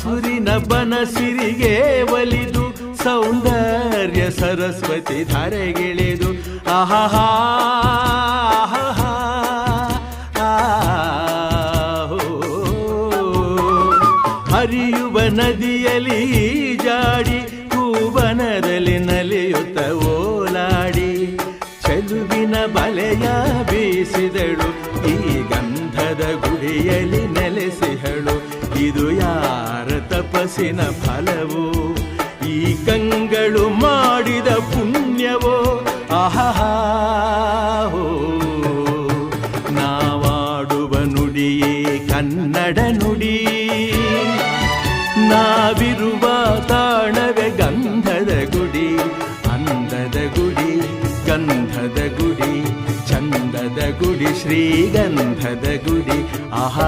ಹಸುರಿನ ಬನಸಿರಿಗೆ ಒಲಿದು ಸೌಂದರ್ಯ ಸರಸ್ವತಿ ಧರೆಗಿಳಿದು ಆಹಾ ಹರಿಯುವ ನದಿಯಲ್ಲಿ ಜಾಡಿ ಹೂವನದಲ್ಲಿ ನಲಿಯುತ್ತ ಓಲಾಡಿ ಚೆಲುವಿನ ಬಲೆಯ ಬೀಸಿದಳು ಈ ಗಂಧದ ಗುಡಿಯಲ್ಲಿ ನೆಲೆಸಿಹಳು ಇದು ಯಾರ ತಪಸ್ಸಿನ ಫಲವೋ ಈ ಕಂಗಳು ಮಾಡಿದ ಪುಣ್ಯವೋ ಆಹಾ ನಾವಾಡುವ ನುಡಿಯೇ ಕನ್ನಡ ನುಡಿ ನಾವಿರುವ ತಾಣವೇ ಗಂಧದ ಗುಡಿ ಅಂದದ ಗುಡಿ ಗಂಧದ ಗುಡಿ ಚಂದದ ಗುಡಿ ಶ್ರೀಗಂಧದ ಗುಡಿ ಆಹಾ